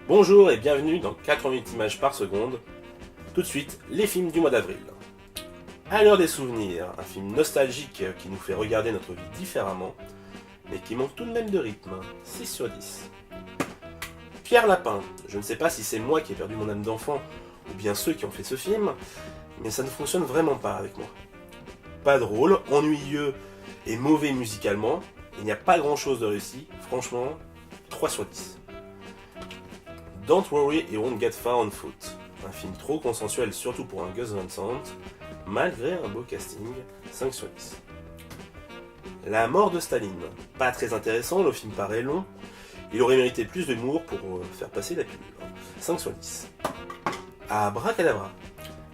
Bonjour et bienvenue dans 88 images par seconde. Tout de suite, les films du mois d'avril. À l'heure des souvenirs, un film nostalgique qui nous fait regarder notre vie différemment, mais qui manque tout de même de rythme, 6 sur 10. Pierre Lapin, je ne sais pas si c'est moi qui ai perdu mon âme d'enfant, ou bien ceux qui ont fait ce film, mais ça ne fonctionne vraiment pas avec moi. Pas drôle, ennuyeux et mauvais musicalement, il n'y a pas grand chose de réussi, franchement, 3 sur 10. Don't Worry It Won't Get Far on Foot, un film trop consensuel surtout pour un Gus Van Sant, malgré un beau casting, 5 sur 10. La mort de Staline, pas très intéressant, le film paraît long, il aurait mérité plus d'humour pour faire passer la pilule, 5 sur 10. Abracadabra.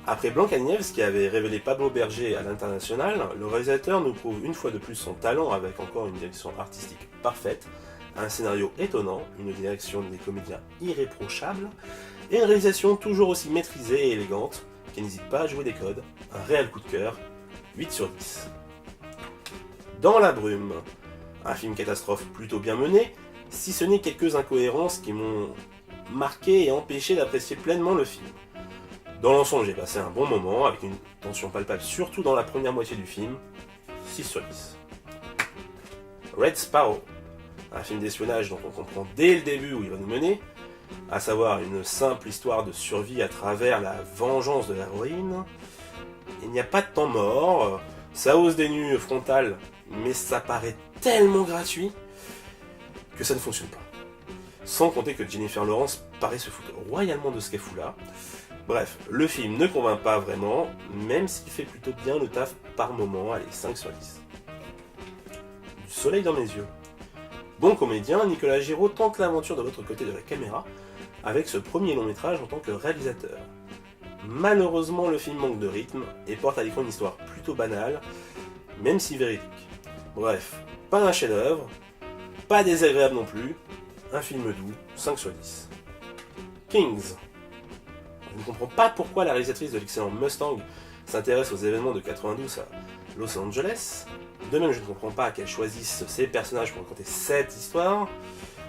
Après Blanca-Nieves qui avait révélé Pablo Berger à l'international, le réalisateur nous prouve une fois de plus son talent avec encore une direction artistique parfaite, un scénario étonnant, une direction des comédiens irréprochable, et une réalisation toujours aussi maîtrisée et élégante, qui n'hésite pas à jouer des codes, un réel coup de cœur, 8 sur 10. Dans la brume, un film catastrophe plutôt bien mené, si ce n'est quelques incohérences qui m'ont marqué et empêché d'apprécier pleinement le film. Dans l'ensemble, j'ai passé un bon moment, avec une tension palpable surtout dans la première moitié du film, 6 sur 10. Red Sparrow, un film d'espionnage dont on comprend dès le début où il va nous mener, à savoir une simple histoire de survie à travers la vengeance de l'héroïne. Il n'y a pas de temps mort, ça hausse des nues frontales, mais ça paraît tellement gratuit que ça ne fonctionne pas. Sans compter que Jennifer Lawrence paraît se foutre royalement de ce qu'elle fout là. Bref, le film ne convainc pas vraiment, même s'il fait plutôt bien le taf par moment, allez, 5 sur 10. Du soleil dans mes yeux. Bon comédien, Nicolas Giraud tente l'aventure de l'autre côté de la caméra avec ce premier long métrage en tant que réalisateur. Malheureusement, le film manque de rythme et porte à l'écran une histoire plutôt banale, même si véridique. Bref, pas un chef-d'œuvre, pas désagréable non plus, un film doux, 5 sur 10. Kings. Je ne comprends pas pourquoi la réalisatrice de l'excellent Mustang s'intéresse aux événements de 92 à Los Angeles. De même, je ne comprends pas qu'elle choisisse ces personnages pour raconter cette histoire.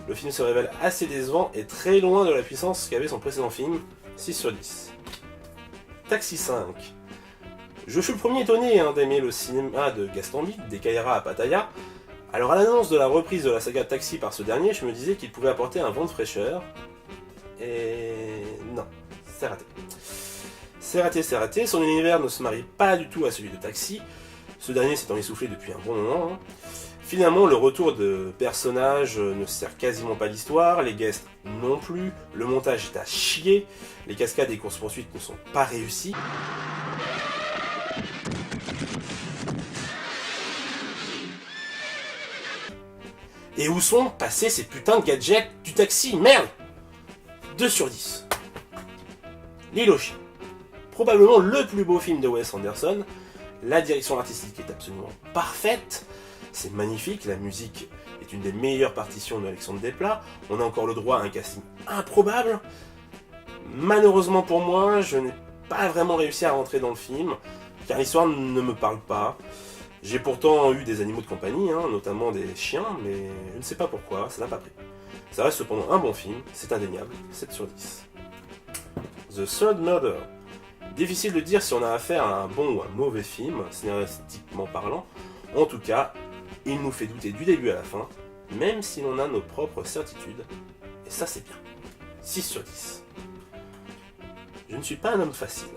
Le film se révèle assez décevant et très loin de la puissance qu'avait son précédent film, 6 sur 10. Taxi 5. Je fus le premier étonné d'aimer le cinéma de Gaston Bide, des Caïras à Pattaya. Alors à l'annonce de la reprise de la saga Taxi par ce dernier, je me disais qu'il pouvait apporter un vent de fraîcheur. Et non, c'est raté. C'est raté, son univers ne se marie pas du tout à celui de Taxi. Ce dernier s'étant essoufflé depuis un bon moment. Finalement, le retour de personnages ne sert quasiment pas l'histoire, les guests non plus, le montage est à chier, les cascades et courses-poursuites ne sont pas réussies. Et où sont passés ces putains de gadgets du taxi? Merde! 2 sur 10. L'île aux chiens. Probablement le plus beau film de Wes Anderson. La direction artistique est absolument parfaite. C'est magnifique, la musique est une des meilleures partitions de Alexandre Desplat. On a encore le droit à un casting improbable. Malheureusement pour moi, je n'ai pas vraiment réussi à rentrer dans le film, car l'histoire ne me parle pas. J'ai pourtant eu des animaux de compagnie, notamment des chiens, mais je ne sais pas pourquoi, ça n'a pas pris. Ça reste cependant un bon film, c'est indéniable, 7 sur 10. The Third Murder. Difficile de dire si on a affaire à un bon ou un mauvais film, scénaristiquement parlant. En tout cas, il nous fait douter du début à la fin, même si l'on a nos propres certitudes. Et ça, c'est bien. 6 sur 10. Je ne suis pas un homme facile.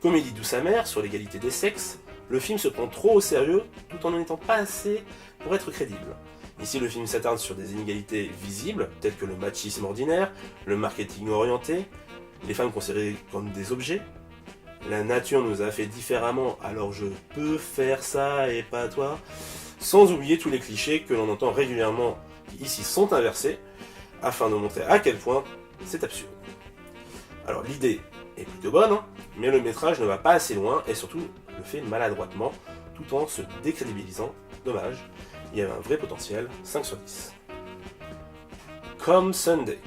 Comédie douce amère sur l'égalité des sexes, le film se prend trop au sérieux tout en n'en étant pas assez pour être crédible. Ici, le film s'attarde sur des inégalités visibles, telles que le machisme ordinaire, le marketing orienté, les femmes considérées comme des objets. La nature nous a fait différemment, alors je peux faire ça et pas toi. Sans oublier tous les clichés que l'on entend régulièrement qui ici sont inversés, afin de montrer à quel point c'est absurde. Alors l'idée est plutôt bonne, mais le métrage ne va pas assez loin et surtout le fait maladroitement, tout en se décrédibilisant. Dommage, il y avait un vrai potentiel, 5 sur 10. Comme Sunday.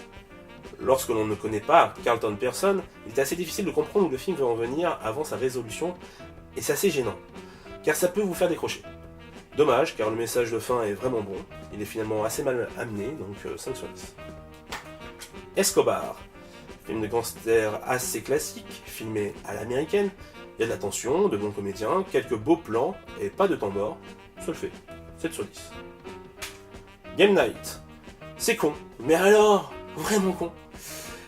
Lorsque l'on ne connaît pas Carlton Pearson, il est assez difficile de comprendre où le film veut en venir avant sa résolution, et c'est assez gênant, car ça peut vous faire décrocher. Dommage, car le message de fin est vraiment bon, il est finalement assez mal amené, donc 5 sur 10. Escobar, film de gangster assez classique, filmé à l'américaine. Il y a de la tension, de bons comédiens, quelques beaux plans et pas de temps mort. Ça le fait. 7 sur 10. Game Night. C'est con, mais alors, vraiment con.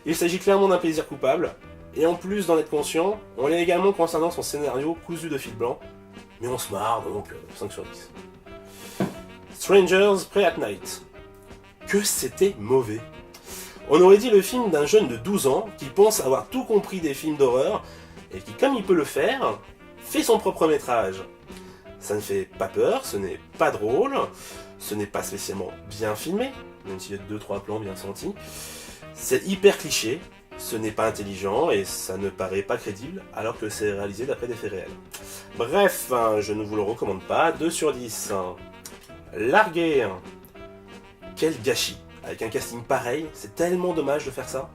Il s'agit clairement d'un plaisir coupable, et en plus d'en être conscient, on l'est également concernant son scénario cousu de fil blanc, mais on se marre, donc 5 sur 10. Strangers Pray at Night. Que c'était mauvais. On aurait dit le film d'un jeune de 12 ans qui pense avoir tout compris des films d'horreur, et qui, comme il peut le faire, fait son propre métrage. Ça ne fait pas peur, ce n'est pas drôle, ce n'est pas spécialement bien filmé, même s'il y a 2-3 plans bien sentis. C'est hyper cliché, ce n'est pas intelligent et ça ne paraît pas crédible alors que c'est réalisé d'après des faits réels. Bref, je ne vous le recommande pas, 2 sur 10. Largué. Quel gâchis. Avec un casting pareil, c'est tellement dommage de faire ça.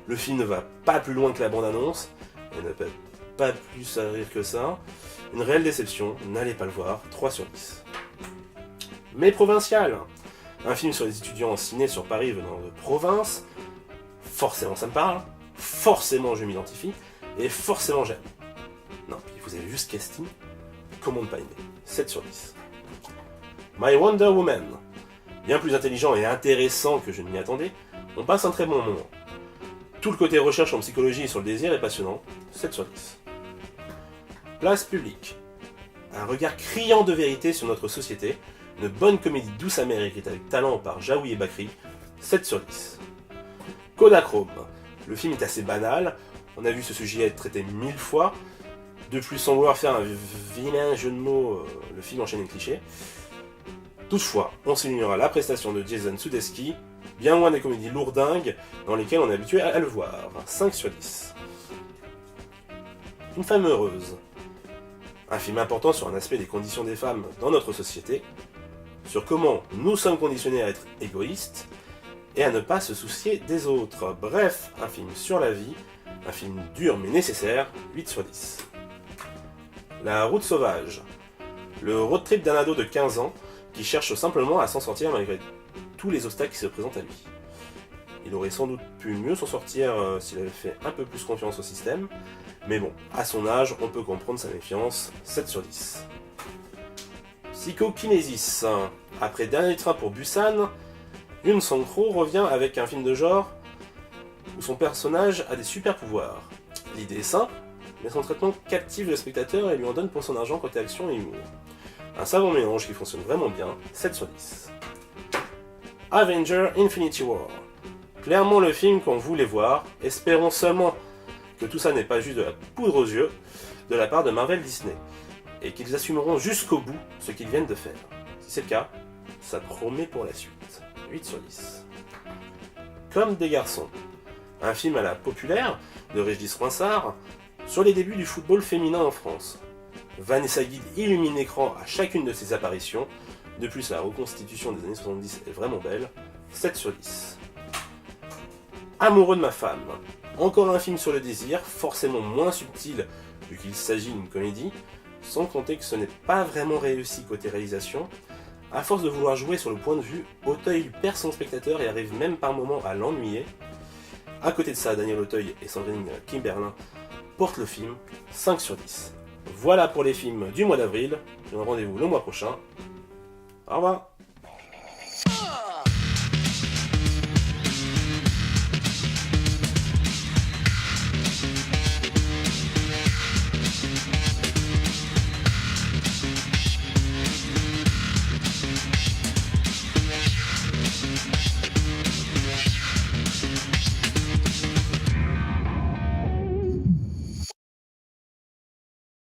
Le film ne va pas plus loin que la bande-annonce, et ne peut pas plus à rire que ça. Une réelle déception, n'allez pas le voir, 3 sur 10. Mais Provincial, un film sur les étudiants en ciné sur Paris venant de province, forcément ça me parle, forcément je m'identifie, et forcément j'aime. Non, puis vous avez vu ce casting, comment ne pas aimer, 7 sur 10. My Wonder Woman, bien plus intelligent et intéressant que je ne m'y attendais, on passe un très bon moment. Tout le côté recherche en psychologie et sur le désir est passionnant, 7 sur 10. Place publique. Un regard criant de vérité sur notre société, une bonne comédie douce amère écrite avec talent par Jaoui et Bakri, 7 sur 10. Kodachrome. Le film est assez banal, on a vu ce sujet être traité 1000 fois, de plus sans vouloir faire un vilain jeu de mots, le film enchaîne les clichés. Toutefois, on soulignera la prestation de Jason Sudeikis, bien loin des comédies lourdingues dans lesquelles on est habitué à le voir, 5 sur 10. Une femme heureuse. Un film important sur un aspect des conditions des femmes dans notre société, sur comment nous sommes conditionnés à être égoïstes et à ne pas se soucier des autres. Bref, un film sur la vie, un film dur mais nécessaire, 8 sur 10. La route sauvage. Le road trip d'un ado de 15 ans qui cherche simplement à s'en sortir malgré tous les obstacles qui se présentent à lui. Il aurait sans doute pu mieux s'en sortir s'il avait fait un peu plus confiance au système, mais bon, à son âge, on peut comprendre sa méfiance, 7 sur 10. Psychokinésis. Après Dernier train pour Busan, Yoon Sang-ho revient avec un film de genre où son personnage a des super pouvoirs. L'idée est simple, mais son traitement captive le spectateur et lui en donne pour son argent côté action et humour. Un savant mélange qui fonctionne vraiment bien, 7 sur 10. Avenger Infinity War. Clairement le film qu'on voulait voir, espérons seulement que tout ça n'est pas juste de la poudre aux yeux de la part de Marvel Disney, et qu'ils assumeront jusqu'au bout ce qu'ils viennent de faire. Si c'est le cas, ça promet pour la suite. 8 sur 10. Comme des garçons. Un film à la populaire de Régis Froissart sur les débuts du football féminin en France. Vanessa Guild illumine l'écran à chacune de ses apparitions. De plus, la reconstitution des années 70 est vraiment belle. 7 sur 10. Amoureux de ma femme. Encore un film sur le désir, forcément moins subtil vu qu'il s'agit d'une comédie, sans compter que ce n'est pas vraiment réussi côté réalisation. À force de vouloir jouer sur le point de vue, Auteuil perd son spectateur et arrive même par moments à l'ennuyer. À côté de ça, Daniel Auteuil et Sandrine Kiberlin portent le film, 5 sur 10. Voilà pour les films du mois d'avril, je vous donne rendez-vous le mois prochain. Au revoir.